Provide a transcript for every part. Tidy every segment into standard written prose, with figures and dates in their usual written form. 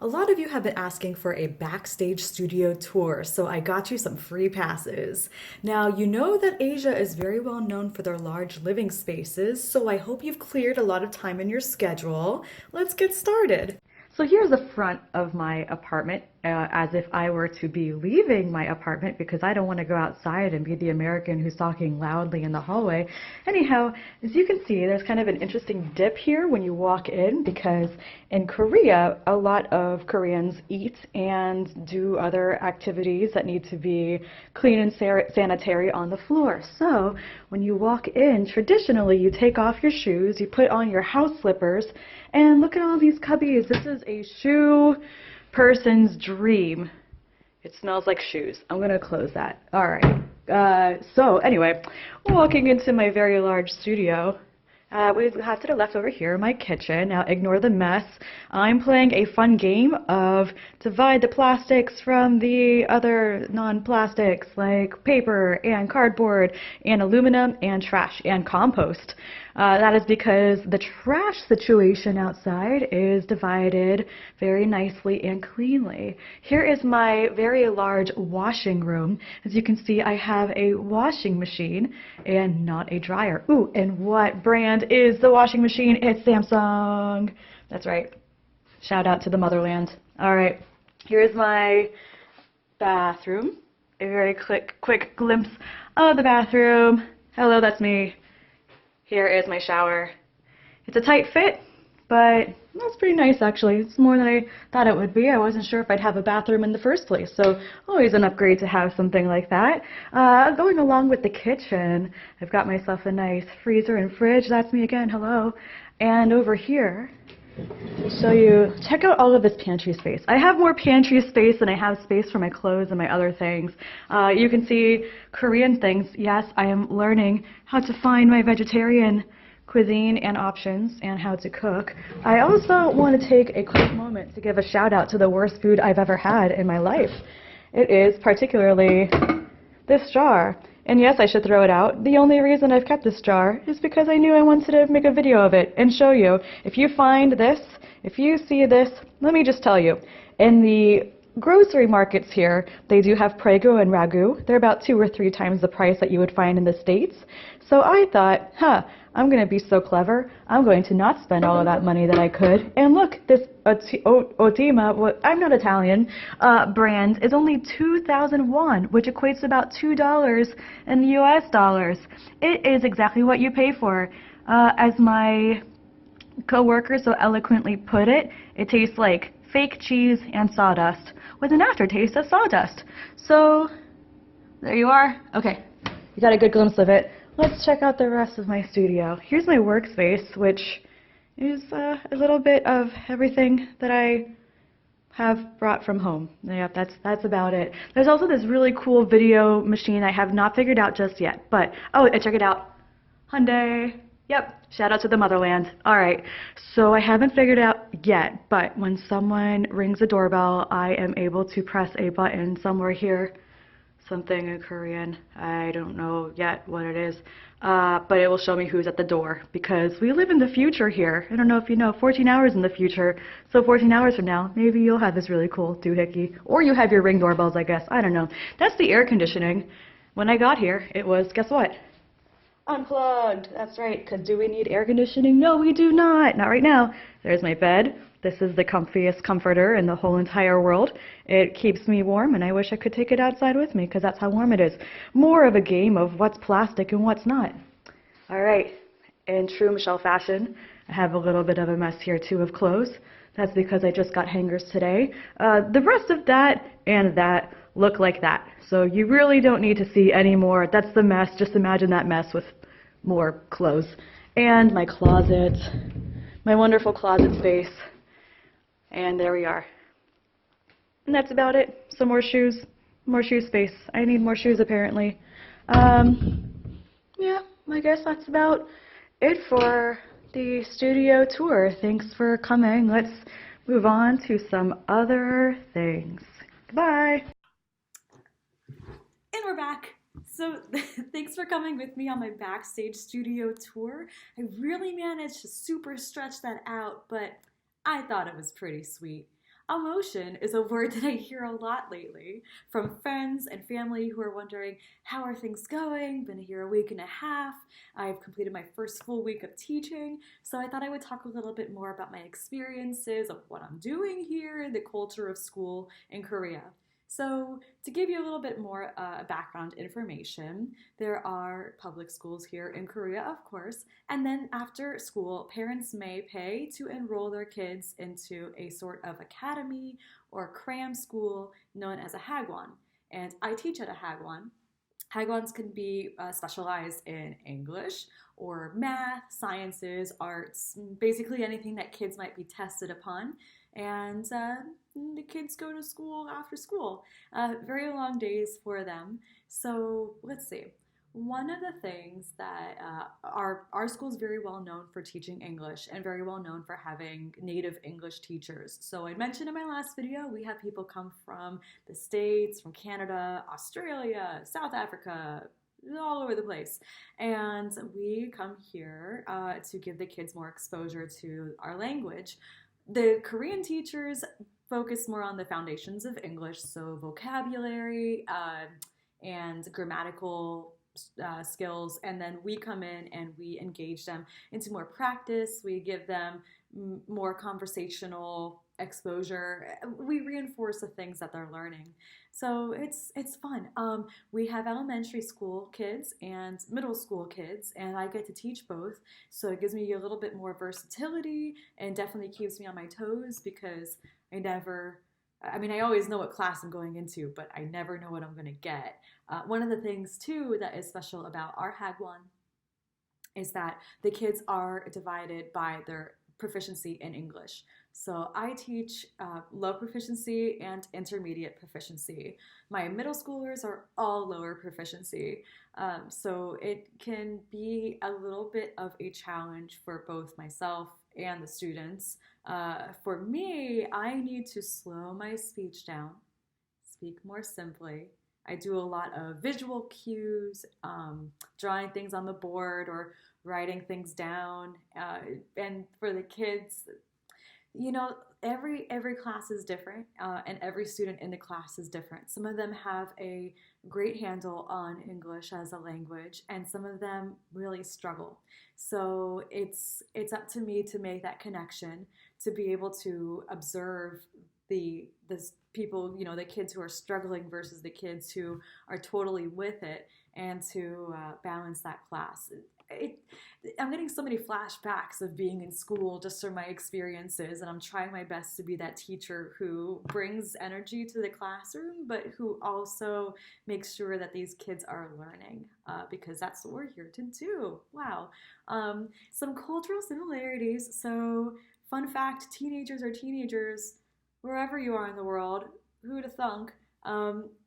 A lot of you have been asking for a backstage studio tour, so I got you some free passes. Now, you know that Asia is very well known for their large living spaces, so I hope you've cleared a lot of time in your schedule. Let's get started. So here's the front of my apartment, as if I were to be leaving my apartment because I don't want to go outside and be the American who's talking loudly in the hallway. Anyhow, as you can see, there's kind of an interesting dip here when you walk in because in Korea, a lot of Koreans eat and do other activities that need to be clean and sanitary on the floor. So when you walk in, traditionally you take off your shoes, you put on your house slippers, and look at all these cubbies. This is a shoe person's dream. It smells like shoes. I'm going to close that. All right. So anyway, walking into my very large studio, we have to the left over here, my kitchen. Now ignore the mess. I'm playing a fun game of divide the plastics from the other non-plastics like paper and cardboard and aluminum and trash and compost. That is because the trash situation outside is divided very nicely and cleanly. Here is my very large washing room. As you can see, I have a washing machine and not a dryer. Ooh, and what brand is the washing machine? It's Samsung. That's right. Shout out to the motherland. All right, here's my bathroom. A very quick glimpse of the bathroom. Hello, that's me. Here is my shower. It's a tight fit, but that's pretty nice actually. It's more than I thought it would be. I wasn't sure if I'd have a bathroom in the first place, so always an upgrade to have something like that. Going along with the kitchen, I've got myself a nice freezer and fridge. That's me again, hello. And over here, so you check out all of this pantry space. I have more pantry space than I have space for my clothes and my other things. You can see Korean things. Yes, I am learning how to find my vegetarian cuisine and options and how to cook. I also want to take a quick moment to give a shout out to the worst food I've ever had in my life. It is particularly this jar. And yes, I should throw it out. The only reason I've kept this jar is because I knew I wanted to make a video of it and show you. If you find this, if you see this, let me just tell you. In the grocery markets here, they do have Prego and Ragu. They're about 2 or 3 times the price that you would find in the States. So I thought, I'm going to be so clever. I'm going to not spend all of that money that I could. And look, this Otima, I'm not Italian, brand is only 2,000 won, which equates to about $2 in US dollars. It is exactly what you pay for. As my coworker so eloquently put it, it tastes like fake cheese and sawdust with an aftertaste of sawdust. So there you are. Okay, you got a good glimpse of it. Let's check out the rest of my studio. Here's my workspace, which is a little bit of everything that I have brought from home. Yep, that's about it. There's also this really cool video machine I have not figured out just yet, but check it out. Hyundai. Yep, shout out to the motherland. All right, so I haven't figured it out yet, but when someone rings the doorbell, I am able to press a button somewhere here. Something in Korean. I don't know yet what it is, but it will show me who's at the door because we live in the future here. I don't know if you know, 14 hours in the future. So 14 hours from now, maybe you'll have this really cool doohickey, or you have your Ring doorbells, I guess. I don't know. That's the air conditioning. When I got here, it was, guess what? Unplugged. That's right, because do we need air conditioning? No, we do not. Not right now. There's my bed. This is the comfiest comforter in the whole entire world. It keeps me warm, and I wish I could take it outside with me because that's how warm it is. More of a game of what's plastic and what's not. All right, in true Michelle fashion, I have a little bit of a mess here too of clothes. That's because I just got hangers today. The rest of that and that look like that. So you really don't need to see any more. That's the mess. Just imagine that mess with more clothes. And my closet, my wonderful closet space. And there we are. And that's about it. Some more shoe space. I need more shoes apparently. Yeah, I guess that's about it for the studio tour. Thanks for coming. Let's move on to some other things. Goodbye. And we're back. So thanks for coming with me on my backstage studio tour. I really managed to super stretch that out, but I thought it was pretty sweet. Emotion is a word that I hear a lot lately from friends and family who are wondering, how are things going? Been here a week and a half. I've completed my first full week of teaching. So I thought I would talk a little bit more about my experiences of what I'm doing here in the culture of school in Korea. So, to give you a little bit more background information, there are public schools here in Korea, of course, and then after school, parents may pay to enroll their kids into a sort of academy or cram school known as a hagwon. And I teach at a hagwon. Hagwons can be specialized in English or math, sciences, arts, basically anything that kids might be tested upon. And the kids go to school after school. Very long days for them. So let's see. One of the things that our school is very well known for teaching English and very well known for having native English teachers. So I mentioned in my last video, we have people come from the States, from Canada, Australia, South Africa, all over the place. And we come here to give the kids more exposure to our language. The Korean teachers focus more on the foundations of English, so vocabulary and grammatical skills, and then we come in and we engage them into more practice. We give them more conversational exposure. We reinforce the things that they're learning. So it's fun. We have elementary school kids and middle school kids, and I get to teach both. So it gives me a little bit more versatility and definitely keeps me on my toes because I always know what class I'm going into, but I never know what I'm going to get. One of the things, too, that is special about our hagwon is that the kids are divided by their proficiency in English. So I teach low proficiency and intermediate proficiency. My middle schoolers are all lower proficiency. So it can be a little bit of a challenge for both myself and the students. For me, I need to slow my speech down, speak more simply. I do a lot of visual cues, drawing things on the board or writing things down. And for the kids, every class is different, and every student in the class is different. Some of them have a great handle on English as a language, and some of them really struggle. So it's up to me to make that connection, to be able to observe the people, the kids who are struggling versus the kids who are totally with it, and to balance that class. I'm getting so many flashbacks of being in school just from my experiences, and I'm trying my best to be that teacher who brings energy to the classroom, but who also makes sure that these kids are learning, because that's what we're here to do. Wow. Some cultural similarities. So, fun fact, teenagers are teenagers wherever you are in the world. Who'd have thunk?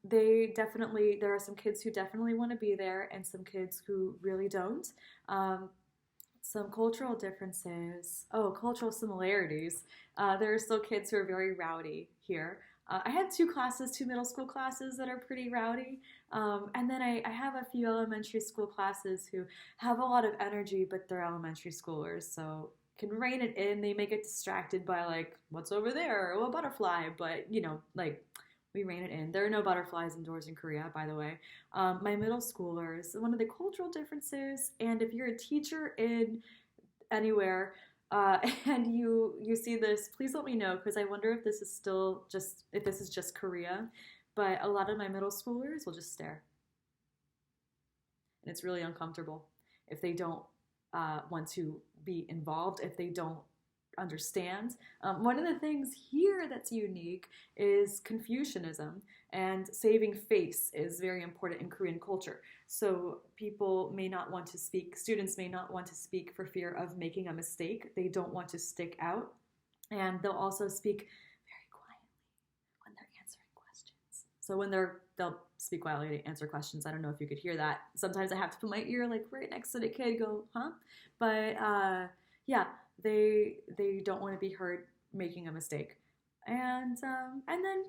There are some kids who definitely want to be there and some kids who really don't. Some cultural differences. Oh, cultural similarities. There are still kids who are very rowdy here. I had two middle school classes that are pretty rowdy. And then I have a few elementary school classes who have a lot of energy, but they're elementary schoolers, so can rein it in. They may get distracted by what's over there, or a butterfly, but we rein it in. There are no butterflies indoors in Korea, by the way. My middle schoolers, one of the cultural differences, and if you're a teacher in anywhere and you see this, please let me know, because I wonder if this is just Korea. But a lot of my middle schoolers will just stare, and it's really uncomfortable if they don't want to be involved, if they don't understand. One of the things here that's unique is Confucianism, and saving face is very important in Korean culture. So students may not want to speak for fear of making a mistake. They don't want to stick out, and they'll also speak very quietly when they're answering questions. So they'll speak quietly to answer questions. I don't know if you could hear that. Sometimes I have to put my ear right next to the kid, go, huh? But yeah, they don't want to be heard making a mistake. And then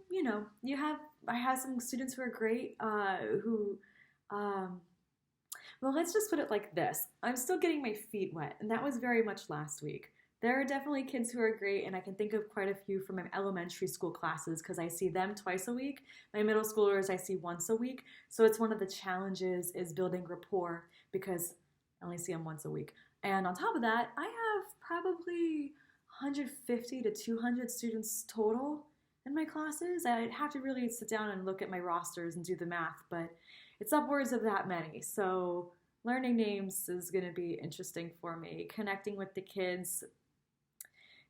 I have some students who are great, well, let's just put it like this. I'm still getting my feet wet, and that was very much last week. There are definitely kids who are great, and I can think of quite a few from my elementary school classes because I see them twice a week. My middle schoolers I see once a week. So it's one of the challenges is building rapport because I only see them once a week. And on top of that, I have probably 150 to 200 students total in my classes. I'd have to really sit down and look at my rosters and do the math, but it's upwards of that many. So learning names is going to be interesting for me. Connecting with the kids,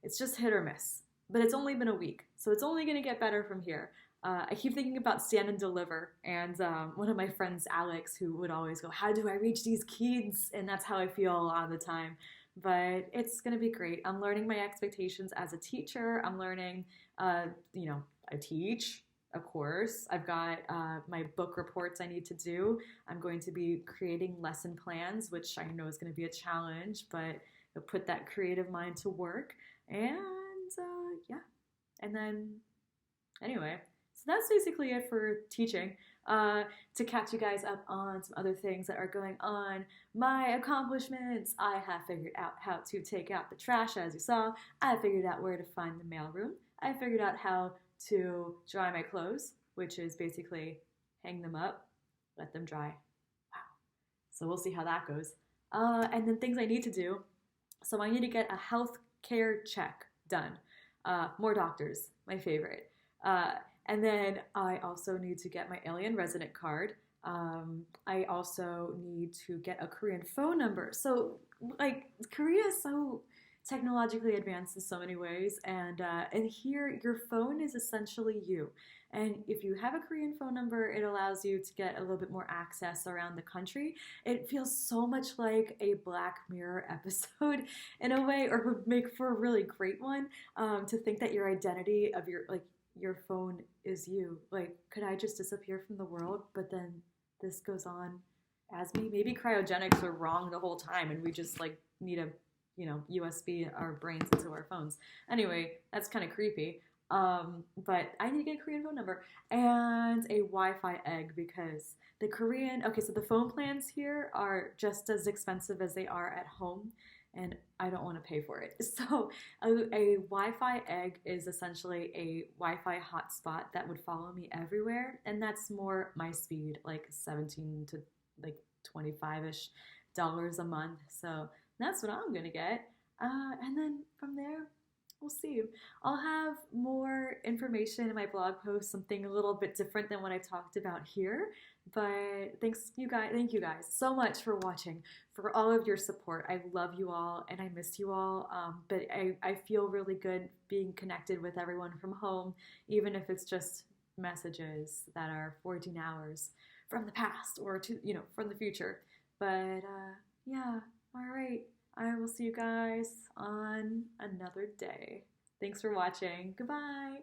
it's just hit or miss. But it's only been a week, so it's only going to get better from here. I keep thinking about Stand and Deliver, and one of my friends, Alex, who would always go, "How do I reach these kids?" And that's how I feel a lot of the time. But it's going to be great. I'm learning my expectations as a teacher. I'm learning, I teach, of course. I've got my book reports I need to do. I'm going to be creating lesson plans, which I know is going to be a challenge, but I'll put that creative mind to work. And yeah. And then, anyway, so that's basically it for teaching. To catch you guys up on some other things that are going on, my accomplishments. I have figured out how to take out the trash, as you saw. I figured out where to find the mailroom. I figured out how to dry my clothes, which is basically hang them up, let them dry. Wow. So we'll see how that goes. And then things I need to do. So I need to get a health care check done. More doctors, my favorite. And then I also need to get my alien resident card. I also need to get a Korean phone number. So, like, Korea is so technologically advanced in so many ways, and here your phone is essentially you. And if you have a Korean phone number, it allows you to get a little bit more access around the country. It feels so much like a Black Mirror episode in a way, or would make for a really great one. To think that your identity of your phone is you. Like, could I just disappear from the world? But then this goes on as me. Maybe cryogenics are wrong the whole time, and we just like need a USB our brains into our phones. Anyway, that's kind of creepy. But I need to get a Korean phone number and a Wi-Fi egg because the Korean, okay, so the phone plans here are just as expensive as they are at home, and I don't want to pay for it. So a Wi-Fi egg is essentially a Wi-Fi hotspot that would follow me everywhere, and that's more my speed, like 17 to like 25-ish dollars a month. So that's what I'm gonna get. And then from there, we'll see. I'll have more information in my blog post, something a little bit different than what I talked about here. But thank you guys so much for watching, for all of your support. I love you all and I missed you all. But I feel really good being connected with everyone from home, even if it's just messages that are 14 hours from the past or from the future. But yeah. All right. I will see you guys on another day. Thanks for watching. Goodbye.